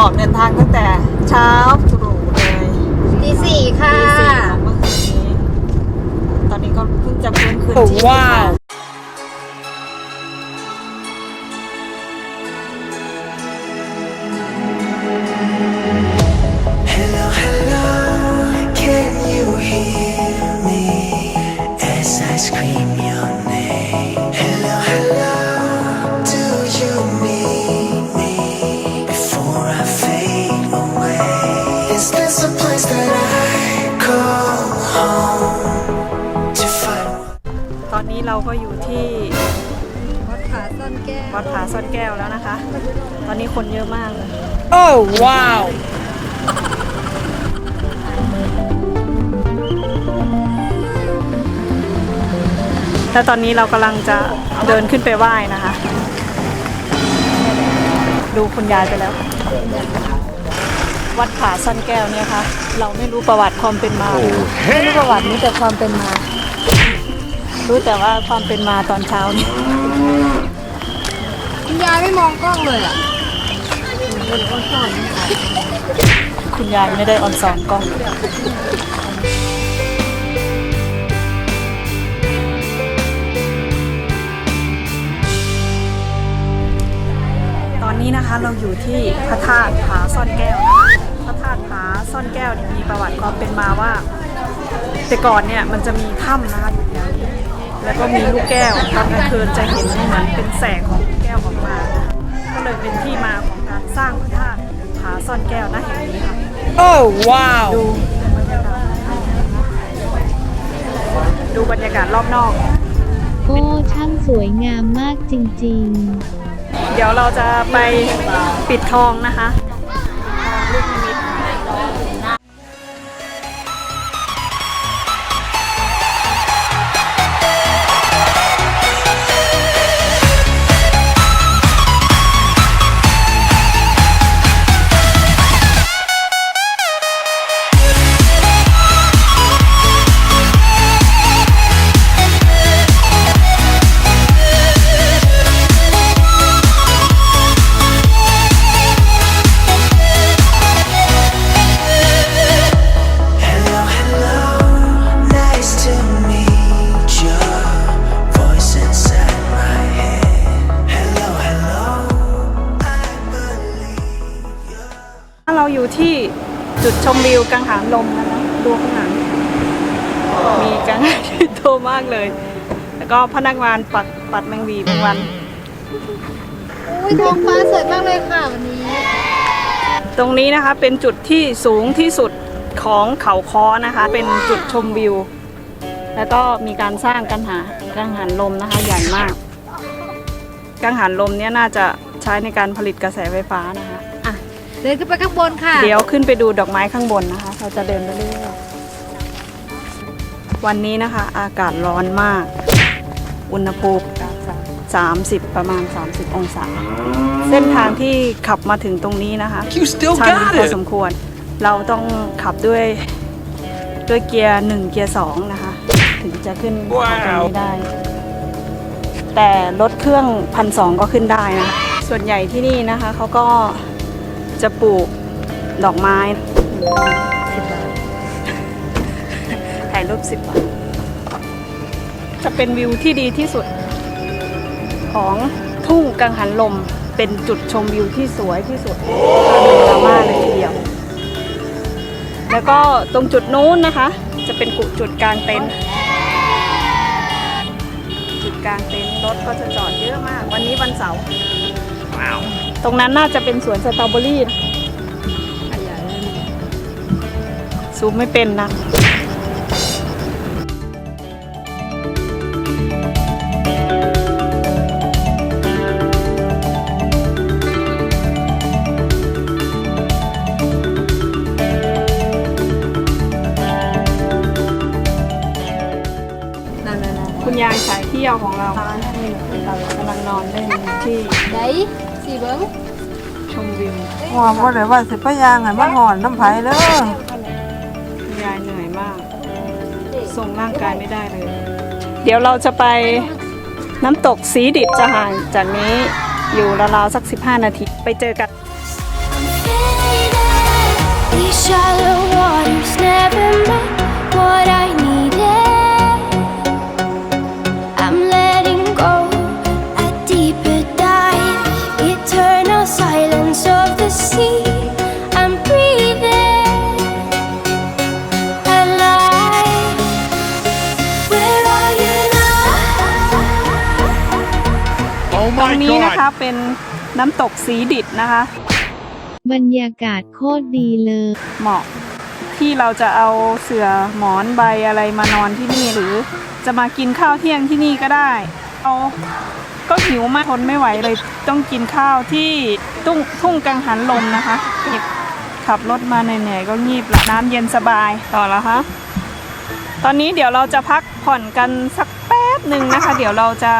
ออกเดินทางตั้งแต่เช้าตรู่เลยตีสี่ค่ะตีสี่ของเมื่อคืนนี้ตอนนี้ก็เพิ่งจะฟื้นคืนชีพว้าว Hello, hello, can you hear me as I scream your name? Hello, hello, do you need me before I fade away? Is this a place that I call home to find? ตอนนี้เราก็อยู่ที่ วัดผาซ่อนแก้ว วัดผาซ่อนแก้วแล้วนะคะ ตอนนี้คนเยอะมากเลย โอ้ว้าวแล้วตอนนี้เรากำลังจะเดินขึ้นไปไหว้นะคะ ดูคุณยายไปแล้ว วัดผาซ่อนแก้วเนี่ยค่ะ เราไม่รู้ประวัติความเป็นมาเลยไม่รู้ประวัตินี้แต่ความเป็นมา รู้แต่ว่าความเป็นมาตอนเช้านี้ คุณยายไม่มองกล้องเลยอ่ะ คุณยายไม่ได้ออนซอนกล้องตอนนี้นะคะเราอยู่ที่พระธาตุผาซ่อนแก้วนะคะพระธาตุผาซ่อนแก้วเนี่ยมีประวัติความเป็นมาว่า แต่ก่อนเนี่ยมันจะมีถ้ำนะคะอยู่อย่างนี้แล้วก็มีลูกแก้วตอนกลางคืนจะเห็นเหมือนเป็นแสงของลูกแก้วออกมานะคะก็เลยเป็นที่มาของการสร้างพระธาตุผาซ่อนแก้วณแห่งนี้ค่ะ โอ้ว้าว ดูบรรยากาศรอบนอก โอ้ช่างสวยงามมากจริงๆ เดี๋ยวเราจะไปปิดทองนะคะลูกนิมิตเราอยู่ที่จุดชมวิวกังหันลมนะคะดูข้างหลังมีกังหันที่โตมากเลย แล้วก็พนักงานปัดแมงวีบางวัน อุ้ยท้องฟ้าสวยมากเลยค่ะวันนี้ ตรงนี้นะคะเป็นจุดที่สูงที่สุดของเขาค้อนะคะ เป็นจุดชมวิว แล้วก็มีการสร้างกังหันลมนะคะใหญ่มากกังหันลมเนี่ยน่าจะใช้ในการผลิตกระแสไฟฟ้านะคะ เดินขึ้นไปข้างบนค่ะ เดี๋ยวขึ้นไปดูดอกไม้ข้างบนนะคะ เราจะเดินไปเรื่อยๆวันนี้นะคะอากาศร้อนมาก อุณหภูมิ30ประมาณ30องศา เส้นทางที่ขับมาถึงตรงนี้นะคะ You still ชัน got พอ it สมควร เราต้องขับด้วยเกียร์1เกียร์2นะคะ ถึงจะขึ้นตรงนี้ได้ แต่รถเครื่อง1,200ก็ขึ้นได้นะ ส่วนใหญ่ที่นี่นะคะเขาก็จะปลูกดอกไม้10 บาทถ่ายรูป10 บาท จะเป็นวิวที่ดีที่สุดของทุ่งกังหันลม เป็นจุดชมวิวที่สวยที่สุดพาโนรามาเลยทีเดียว แล้วก็ตรงจุดนู้นนะคะ จะเป็นจุดกลางเต็นท์จุดกลางเต็นท์รถก็จะจอดเยอะมาก วันนี้วันเสาร์ตรงนั้นน่าจะเป็นสวนสตรอเบอรี่นะซูมไม่เป็นนะคุณยายสายเที่ยวของเรากำลังนอนเล่นที่ ไหนสีเบิ้ง ชมวิว ว่าบ่ได้ว่าสิพะยางให้มันหอนน้ำไผเด้อ คุณยายเหนื่อยมากทรงร่างกายไม่ได้เลย เดี๋ยวเราจะไปน้ำตกสีดิบจะห่างจากนี้อยู่ราวๆสัก15 นาทีไปเจอกัน I'm เป็นน้ำตกสีดิดนะคะ บรรยากาศโคตรดีเลย เหมาะที่เราจะเอาเสื่อหมอนใบอะไรมานอนที่นี่หรือจะมากินข้าวเที่ยงที่นี่ก็ได้เราก็หิวมากทนไม่ไหวเลยต้องกินข้าวที่ทุ่งกังหันลมนะคะขับรถมาเหนื่อยๆก็งีบละน้ำเย็นสบายต่อแล้วคะตอนนี้เดี๋ยวเราจะพักผ่อนกันสักแป๊บหนึ่งนะคะเดี๋ยวเราจะ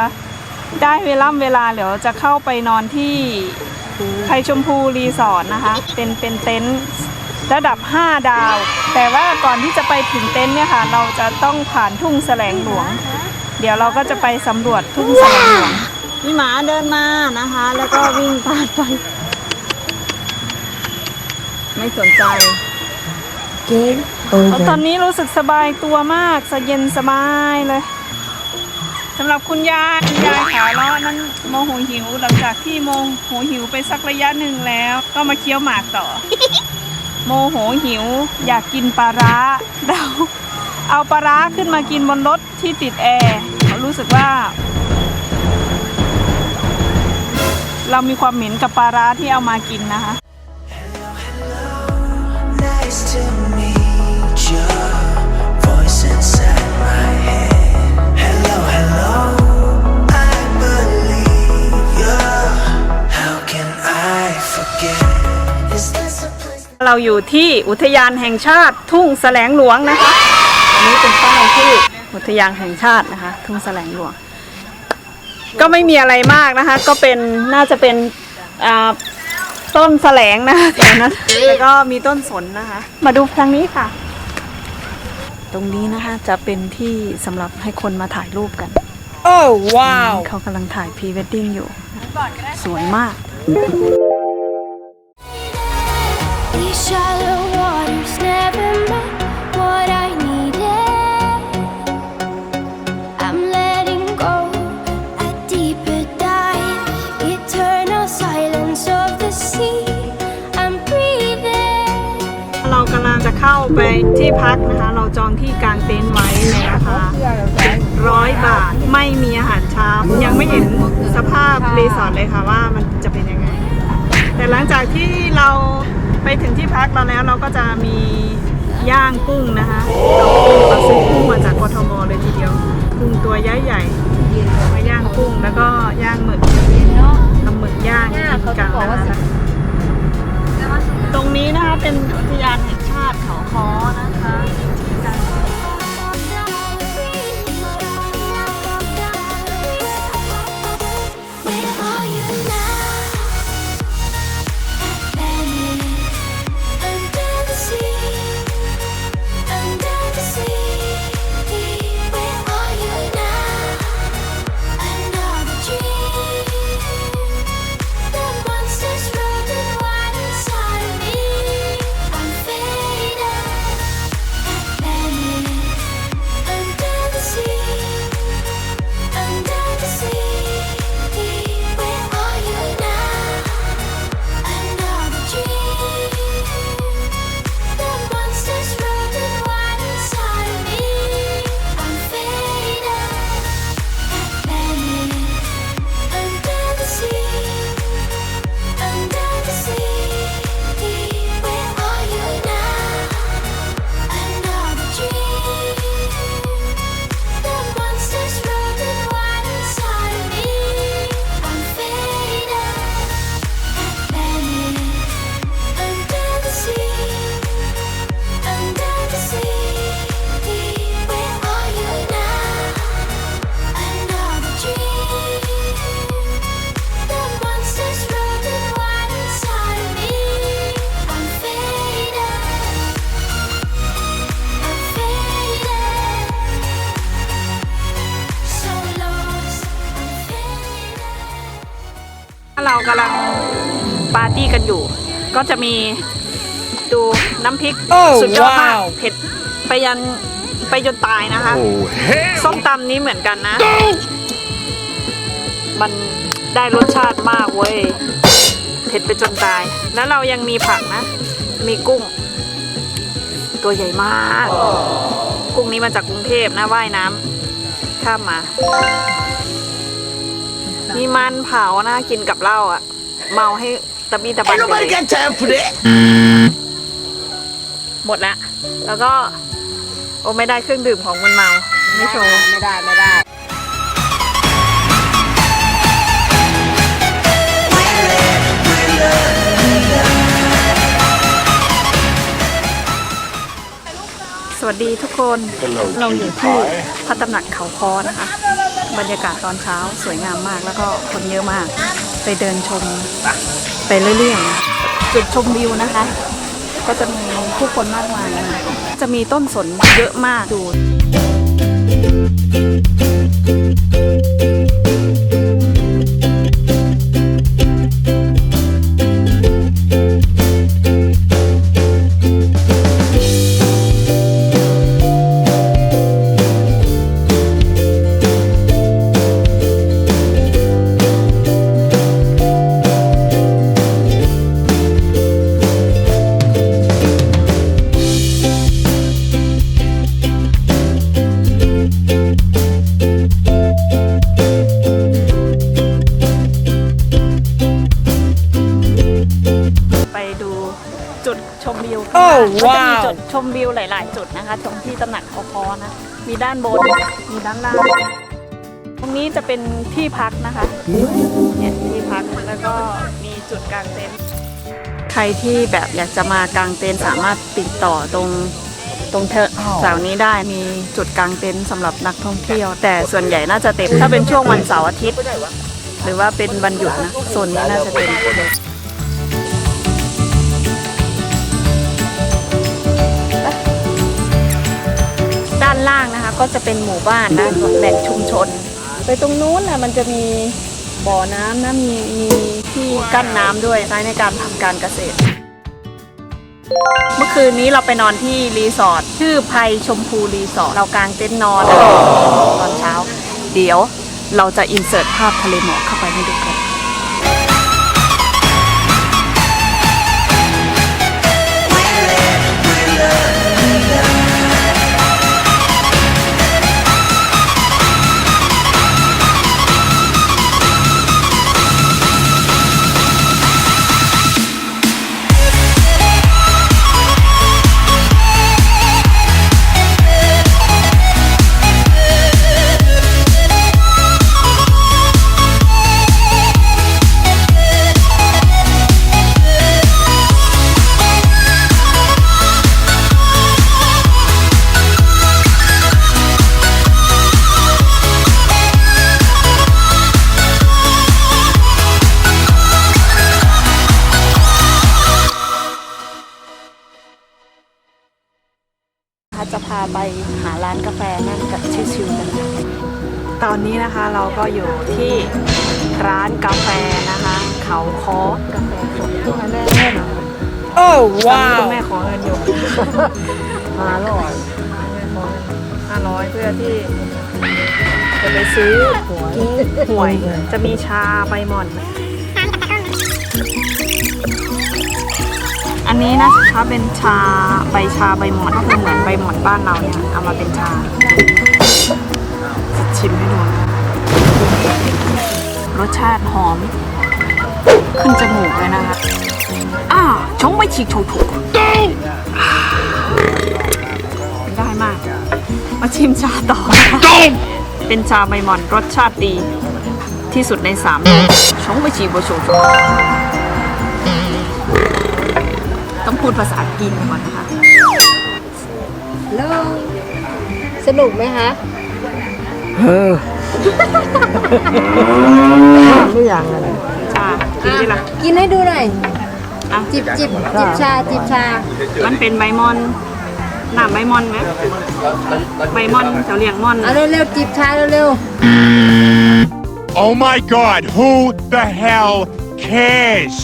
ได้เวลาเดี๋ยวจะเข้าไปนอนที่ไทยชมพูรีสอร์ทนะคะเป็นเต็นท์ระดับ5ดาวแต่ว่าก่อนที่จะไปถึงเต็นท์เนี่ยค่ะเราจะต้องผ่านทุ่งแสลงหลวงเดี๋ยวเราก็จะไปสำรวจทุ่งแสลงหลวงมีหมาเดินมานะคะแล้วก็วิ่งผ่านไปไม่สนใจตอนนี้รู้สึกสบายตัวมากเย็นสบายเลยสำหรับคุณยายขาเลาะนั้นโมโหหิวหลังจากที่โมโหหิวไปสักระยะหนึ่งแล้วก็มาเคี้ยวหมากต่อ โมโหหิวอยากกินปลาร้าเราเอาปลาร้าขึ้นมากินบนรถที่ติดแอร์รู้สึกว่าเรามีความเหม็นกับปลาร้าที่เอามากินนะคะ Nice to meet you. Voice inside my head. Hello, hello. I believe you. How can I forget? Is this a place? เราอยู่ที่อุทยานแห่งชาติทุ่งแสลงหลวงนะคะอันนี้เป็นป้ายที่อุทยานแห่งชาตินะคะทุ่งแสลงหลวงก็ไม่มีอะไรมากนะคะก็เป็นน่าจะเป็นต้นแสลงนะคะแถวนั้นแล้วก็มีต้นสนนะคะมาดูทางนี้ค่ะตรงนี้นะคะจะเป็นที่สำหรับให้คนมาถ่ายรูปกัน Oh wow เขากำลังถ่ายพรีเวดดิ้งอยู่สวยมาก These shallow waters never met what I needed. I'm letting go a deeper dive, eternal silence of the sea. I'm breathing. เรากำลังจะเข้าไปที่พักนะคะเราจองที่กางเต็นท์ไว้ในราคา100 บาทไม่มีอาหารเช้ายังไม่เห็นสภาพรีสอร์ทเลยค่ะว่ามันจะเป็นยังไงแต่หลังจากที่เราไปถึงที่พักเราแล้วเราก็จะมีย่างกุ้งนะคะเราซื้อกุ้งมาจากกทมเลยทีเดียวกุ้งตัวใหญ่ๆมาย่างกุ้งแล้วก็ย่างหมึกทำหมึกย่างกินกันนะคะตรงนี้นะคะเป็นอุทยานแห่งชาติเขาค้อนะคะที่การ Where are you now? Venice, under the sea, under the sea. Where are you now? Another dream. The monsters running wild inside of me. I'm faded. Venice, under the sea, under the sea. Where are you now? Another dream. The monsters running wild inside of me. I'm faded. Venice, under the sea, under the sea. Where are you now? Another dream. The monsters running wild inside of me. I'm faded. Venice, under the sea, under the sea. Where are you now? Another dream. The monsters running wild inside of me. I'm faded. I'm faded. So lost. I'm faded. เรากำลังปาร์ตี้กันอยู่ ก็จะมีดูน้ำพริก Oh สุดยอดมาก wow เผ็ดไปจนตายนะคะส้มตำนี้เหมือนกันนะ มันได้รสชาติมากเว้ยเผ็ดไปจนตาย แล้วเรายังมีผักนะ มีกุ้ง ตัวใหญ่มาก กุ้งนี้มาจากกรุงเทพนะว่ายน้ำข้ามมา มีมันเผานะกินกับเหล้าอ่ะ เมาให้ตะบี้ตะบันไปเลย time for that. หมดแล้ว แล้วก็โอ้ไม่ได้เครื่องดื่มของมันเมา ไม่โชว์ ไม่ได้ไม่ได้ สวัสดีทุกคน เราอยู่ที่พระตำหนักเขาค้อนะคะ บรรยากาศตอนเช้าสวยงามมากแล้วก็คนเยอะมาก ไปเดินชมไปเรื่อยๆจุดชมวิวนะคะ ก็จะมีผู้คนมากมายนะจะมีต้นสนเยอะมากดูจุดชมวิว โอ้ ก็จะมี ว้าว จุดชมวิวหลาย ๆ จุดนะคะตรงที่ตำหนักเขาค้อนะ มีด้านบน มีด้านล่าง ตรงนี้จะเป็นที่พักนะคะ เนี่ยที่พักแล้วก็มีจุดกางเต็นท์ ใครที่แบบอยากจะมากางเต็นท์สามารถติดต่อตรงแถวนี้ได้ มีจุดกางเต็นท์สำหรับนักท่องเที่ยว แต่ส่วนใหญ่น่าจะเต็ม ถ้าเป็นช่วงวันเสาร์อาทิตย์ หรือว่าเป็นวันหยุดนะโซนนี้น่าจะเต็ม ด้านล่างนะคะก็จะเป็นหมู่บ้านนะแหล่งชุมชน ไปตรงนู้นนะมันจะมีบ่อน้ำนะมีที่กั้นน้ำด้วยใช้ในการทำการเกษตร เมื่อคืนนี้เราไปนอนที่รีสอร์ทชื่อไพชมพูรีสอร์ทเรากางเต็นท์นอนตอนเช้า เดี๋ยวเราจะอินเสิร์ตภาพทะเลหมอกเข้าไปให้ดูกัน จะพาไปหาร้านกาแฟนั่งกับชิลๆกันตอนนี้นะคะเราก็อยู่ที่ร้านกาแฟนะคะ เขาค้อกาแฟสดที่มาแน่ๆหน่อย โอ้ คุณ ว้าว แม่ขอเงินอยู่500เพื่อที่จะไปซื้อหวยจะมีชาใบหม่อน อันนี้นะคะเป็นชาใบหม่อนก็คือเหมือนใบหม่อนบ้านเราเนี่ยเอามาเป็นชาจะชิมให้ดูนะรสชาติหอมขึ้นจมูกเลยนะคะชงไปฉีกถูกได้มากมาชิมชาต่อเป็นชาใบหม่อนรสชาติดีที่สุดใน3ชงไปฉีกโบโชต้องพูดภาษาจีนก่อนนะคะ แล้วสนุกไหมคะ ไม่อย่างอะไร ชากินได้ละ กินให้ดูหน่อย อ่ะ จิบชา มันเป็นใบมอนหนามใบมอนไหมใบมอนแถวเลียงมอน เอาเร็วๆจิบชาเร็ว Oh my god, who the hell cares?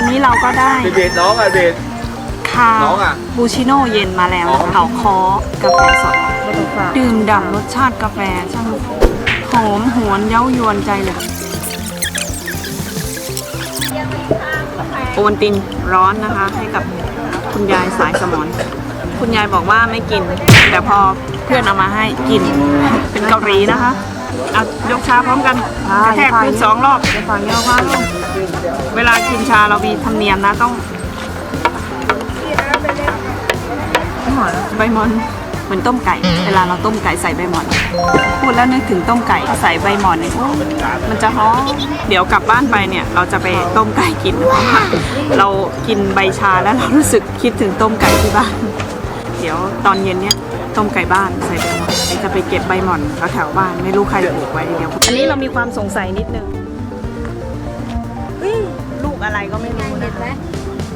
น นี้เราก็ได้ เบสน้องอ่ะเบส คา น้องอะ บูชิโน่เย็นมาแล้วนะคะเขาคอกาแฟสด ดื่มด่ำรสชาติกาแฟช่างหอมหวนเย้ายวนใจเลยโอวัลตินร้อนนะคะ ให้กับคุณยายสายสมอนคุณยายบอกว่าไม่กิน แต่พอเพื่อนเอามาให้กินเป็นเกาหลีนะคะเอายกชาพร้อมกันกระแทกพื้น2 รอบ ฝั่งเงี้ยว่าลง เวลากินชาเรามีธรรมเนียมนะต้องใบมอนเหมือนต้มไก่ เวลาเราต้มไก่ใส่ใบมอน พูดแล้วนึกถึงต้มไก่ใส่ใบมอนเนี่ยโอ้มันจะหอมเดี๋ยวกลับบ้านไปเนี่ยเราจะไปต้มไก่กินเพราะว่าเรากินใบชาแล้วเรารู้สึกคิดถึงต้มไก่ที่บ้าน เดี๋ยวตอนเย็นเนี่ยต้มไก่บ้านใส่ใบมอนจะไปเก็บใบมอนแถวๆบ้านไม่รู้ใครปลูกไว้เดี๋ยวอันนี้เรามีความสงสัยนิดนึงลูกอะไรก็ไม่รู้ เห็ นะ นไหม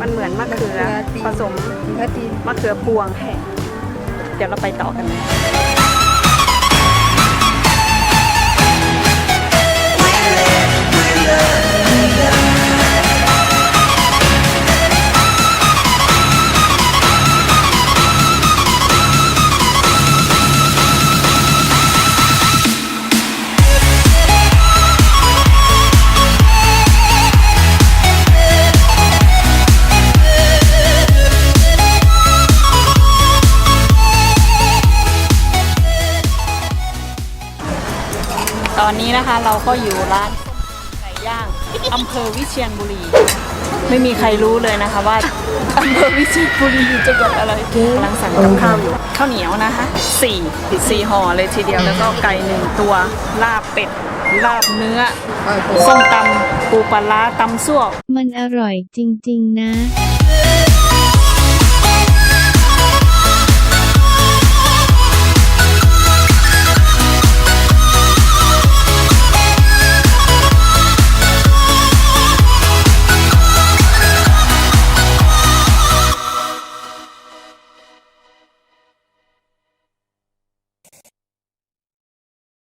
มันเหมือนมะเขือผสม กะทิ มะเขือพวงแห้งเดี๋ยวเราไปต่อกันเลยตอนนี้นะคะเราก็อยู่ร้านไก่ย่างอำเภอวิเชียรบุรี ไม่มีใครรู้เลยนะคะว่าอำเภอวิเชียรบุรีอยู่จังหวัดอะไรกำลังสั่งกับข้าวอยู่ข้าวเหนียวนะคะ4ห่อเลยทีเดียวแล้วก็ไก่1 ตัวลาบเป็ดลาบเนื้อส้มตำปูปลาร้าตำซั่ว มันอร่อยจริงๆนะ